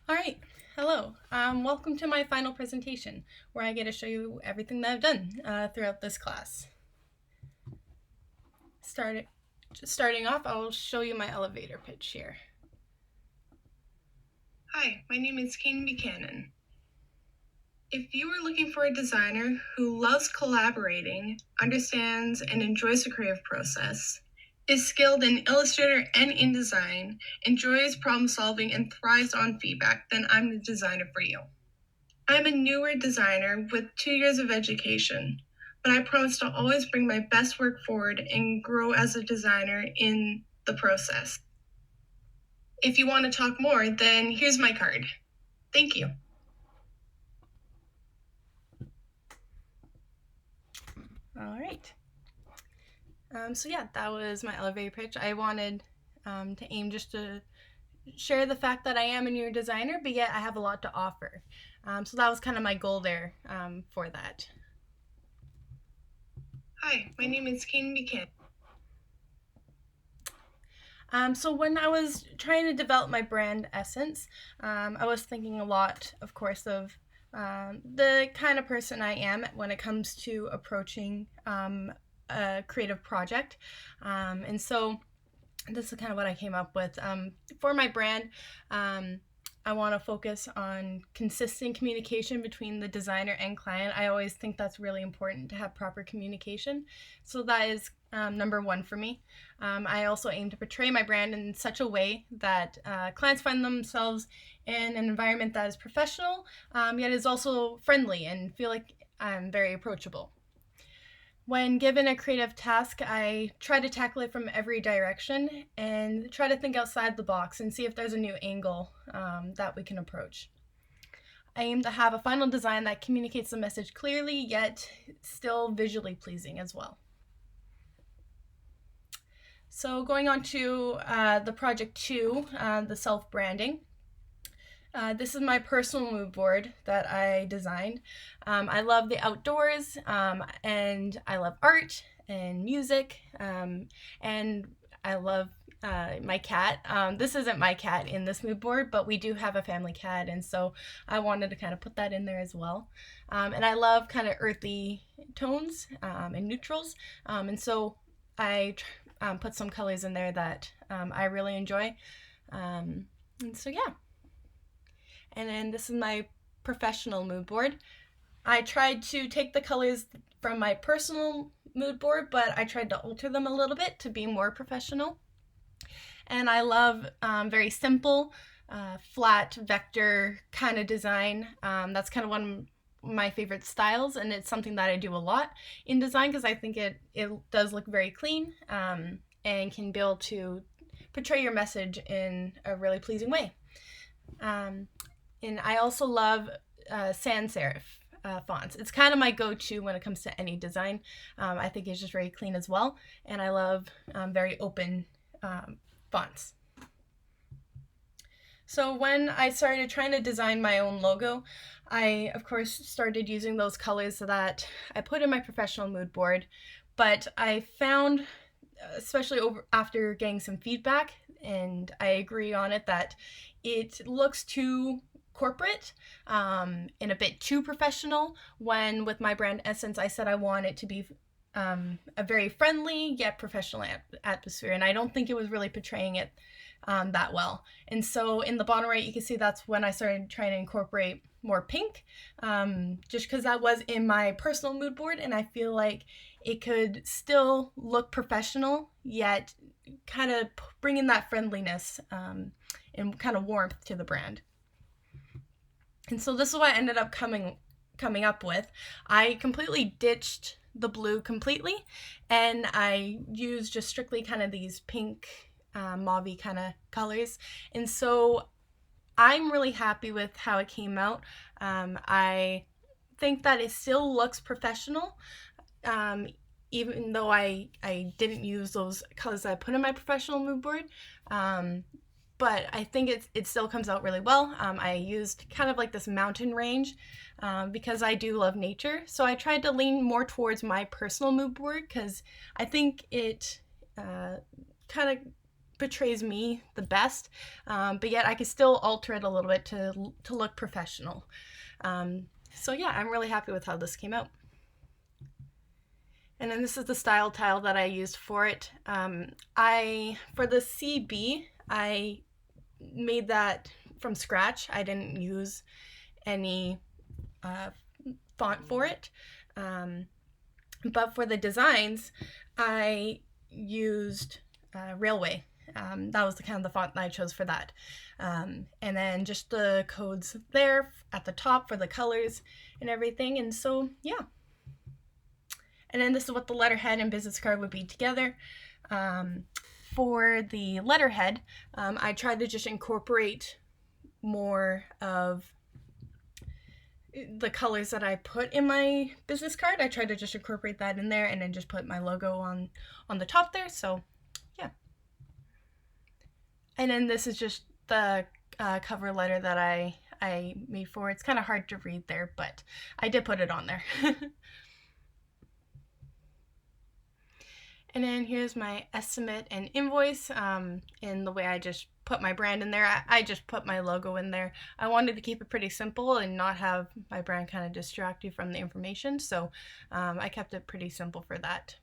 All right, hello. Welcome to my final presentation, where I get to show you everything that I've done throughout this class. Starting off, I'll show you my elevator pitch here. Hi, my name is Kane Buchanan. If you are looking for a designer who loves collaborating, understands and enjoys the creative process, is skilled in Illustrator and InDesign, enjoys problem solving, and thrives on feedback, then I'm the designer for you. I'm a newer designer with 2 years of education, but I promise to always bring my best work forward and grow as a designer in the process. If you want to talk more, then here's my card. Thank you. All right. So yeah, that was my elevator pitch. I wanted to aim just to share the fact that I am a newer designer, but yet I have a lot to offer. So that was kind of my goal there for that. Hi, my name is Kane Buchanan. So when I was trying to develop my brand essence, I was thinking a lot, of course, of the kind of person I am when it comes to approaching a creative project. And so this is kind of what I came up with. For my brand, I want to focus on consistent communication between the designer and client. I always think that's really important to have proper communication. So that is number one for me. I also aim to portray my brand in such a way that clients find themselves in an environment that is professional, yet is also friendly and feel like I'm very approachable. When given a creative task, I try to tackle it from every direction and try to think outside the box and see if there's a new angle that we can approach. I aim to have a final design that communicates the message clearly, yet still visually pleasing as well. So going on to the project 2, the self-branding. This is my personal mood board that I designed. I love the outdoors, and I love art and music, and I love my cat. This isn't my cat in this mood board, but we do have a family cat, and so I wanted to kind of put that in there as well. And I love kind of earthy tones and neutrals, and so I put some colors in there that I really enjoy. And so yeah. And then this is my professional mood board. I tried to take the colors from my personal mood board, but I tried to alter them a little bit to be more professional. And I love very simple, flat vector kind of design. That's kind of one of my favorite styles, and it's something that I do a lot in design because I think it does look very clean and can be able to portray your message in a really pleasing way. And I also love sans serif fonts. It's kind of my go-to when it comes to any design. I think it's just very clean as well. And I love very open fonts. So when I started trying to design my own logo, I, of course, started using those colors that I put in my professional mood board. But I found, especially after getting some feedback, and I agree on it, that it looks too corporate and a bit too professional, when with my brand essence I said I want it to be a very friendly yet professional atmosphere, and I don't think it was really portraying it that well. And so in the bottom right you can see that's when I started trying to incorporate more pink, just because that was in my personal mood board and I feel like it could still look professional yet kind of bring in that friendliness and kind of warmth to the brand. And so this is what I ended up coming up with. I completely ditched the blue completely, and I used just strictly kind of these pink, mauve-y kind of colors. And so I'm really happy with how it came out. I think that it still looks professional, even though I didn't use those colors that I put in my professional mood board. But I think it still comes out really well. I used kind of like this mountain range because I do love nature. So I tried to lean more towards my personal mood board because I think it kind of portrays me the best, but yet I can still alter it a little bit to look professional. So yeah, I'm really happy with how this came out. And then this is the style tile that I used for it. For the CB, I made that from scratch. I didn't use any font for it. But for the designs, I used Railway. That was the kind of the font that I chose for that. And then just the codes there at the top for the colors and everything. And so, yeah. And then this is what the letterhead and business card would be together. For the letterhead, I tried to just incorporate more of the colors that I put in my business card. I tried to just incorporate that in there and then just put my logo on the top there. So yeah. And then this is just the cover letter that I made for. It's kind of hard to read there, but I did put it on there. And then here's my estimate and invoice. In the way I just put my brand in there, I just put my logo in there. I wanted to keep it pretty simple and not have my brand kind of distract you from the information. So I kept it pretty simple for that.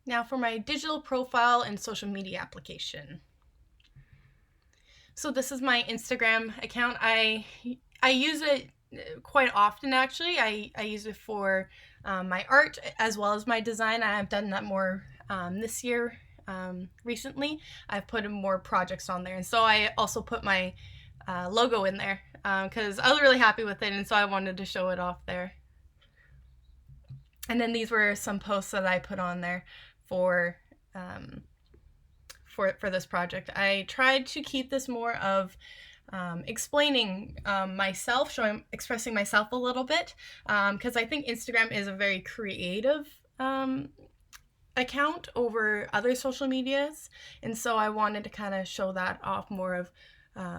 Now for my digital profile and social media application. So this is my Instagram account. I use it quite often, actually. I use it for my art as well as my design. I've done that more this year. Recently, I've put more projects on there, and so I also put my logo in there because I was really happy with it, and so I wanted to show it off there. And then these were some posts that I put on there for this project. I tried to keep this more of explaining myself, expressing myself a little bit, because I think Instagram is a very creative account over other social medias, and so I wanted to kind of show that off more of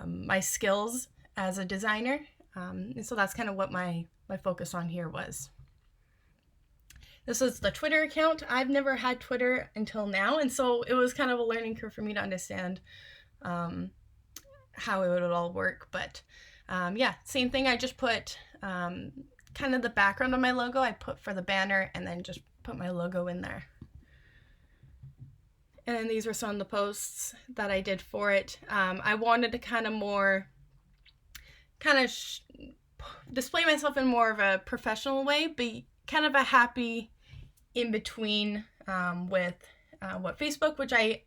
my skills as a designer, and so that's kind of what my focus on here was. This is the Twitter account. I've never had Twitter until now, and so it was kind of a learning curve for me to understand how it would all work. But yeah, same thing. I just put kind of the background of my logo. I put for the banner and then just put my logo in there. And then these were some of the posts that I did for it. I wanted to kind of display myself in more of a professional way, but kind of a happy in between with what Facebook, which I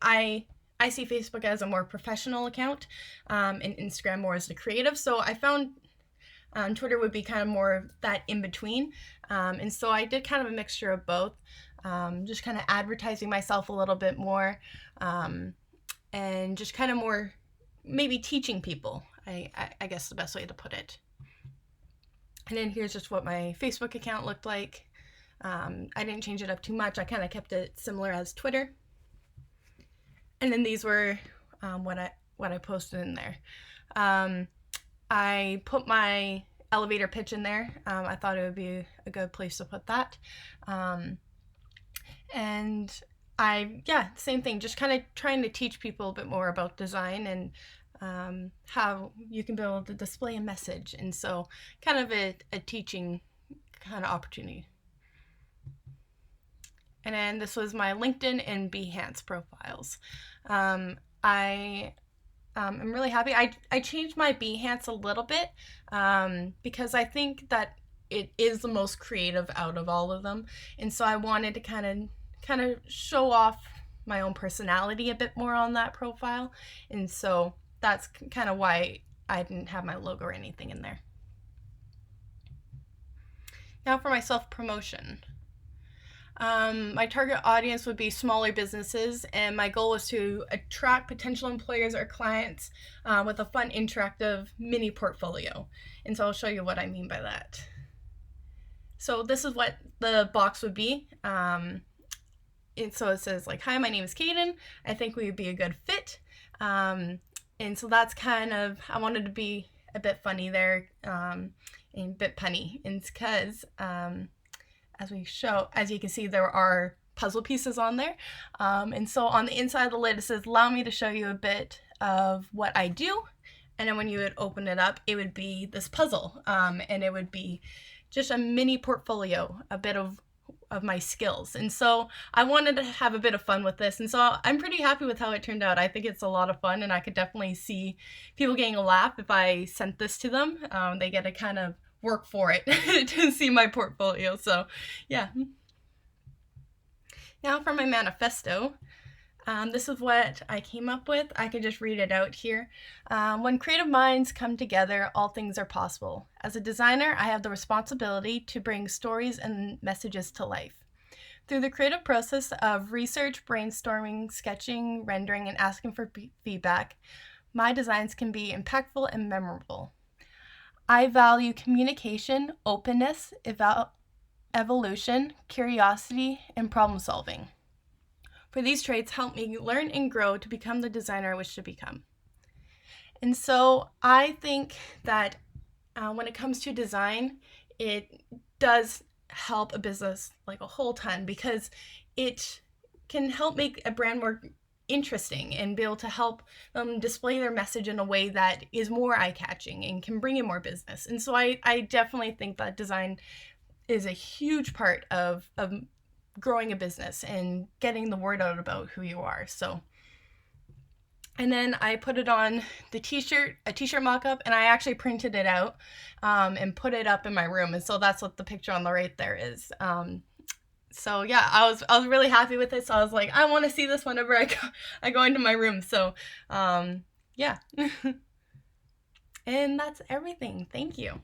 see Facebook as a more professional account, and Instagram more as the creative. So I found Twitter would be kind of more that in between. And so I did kind of a mixture of both, just kind of advertising myself a little bit more, and just kind of more maybe teaching people, I guess the best way to put it. And then here's just what my Facebook account looked like. I didn't change it up too much. I kind of kept it similar as Twitter. And then these were what I posted in there. I put my elevator pitch in there. I thought it would be a good place to put that. And same thing, just kind of trying to teach people a bit more about design and how you can be able to display a message. And so kind of a teaching kind of opportunity. And then this was my LinkedIn and Behance profiles. I am really happy. I changed my Behance a little bit because I think that it is the most creative out of all of them. And so I wanted to kind of show off my own personality a bit more on that profile. And so that's kind of why I didn't have my logo or anything in there. Now for my self-promotion. My target audience would be smaller businesses, and my goal was to attract potential employers or clients with a fun, interactive mini portfolio. And so I'll show you what I mean by that. So this is what the box would be. And so it says like, "Hi, my name is Kaden. I think we would be a good fit." And so that's kind of, I wanted to be a bit funny there, and a bit punny. And it's because as you can see, there are puzzle pieces on there. And so on the inside of the lid, it says, allow me to show you a bit of what I do. And then when you would open it up, it would be this puzzle. And it would be just a mini portfolio, a bit of my skills. And so I wanted to have a bit of fun with this. And so I'm pretty happy with how it turned out. I think it's a lot of fun, and I could definitely see people getting a laugh if I sent this to them. They get to kind of work for it to see my portfolio. So yeah. Now for my manifesto. This is what I came up with. I could just read it out here. When creative minds come together, all things are possible. As a designer, I have the responsibility to bring stories and messages to life. Through the creative process of research, brainstorming, sketching, rendering, and asking for feedback, my designs can be impactful and memorable. I value communication, openness, evolution, curiosity, and problem solving. For these traits help me learn and grow to become the designer I wish to become. And so I think that when it comes to design, it does help a business like a whole ton, because it can help make a brand more interesting and be able to help them display their message in a way that is more eye-catching and can bring in more business. And so I definitely think that design is a huge part of growing a business and getting the word out about who you are. So, and then I put it on the t-shirt, a t-shirt mock-up, and I actually printed it out and put it up in my room. And so that's what the picture on the right there is. So yeah, I was really happy with it. So I was like, I want to see this whenever I go into my room. So yeah. And that's everything. Thank you.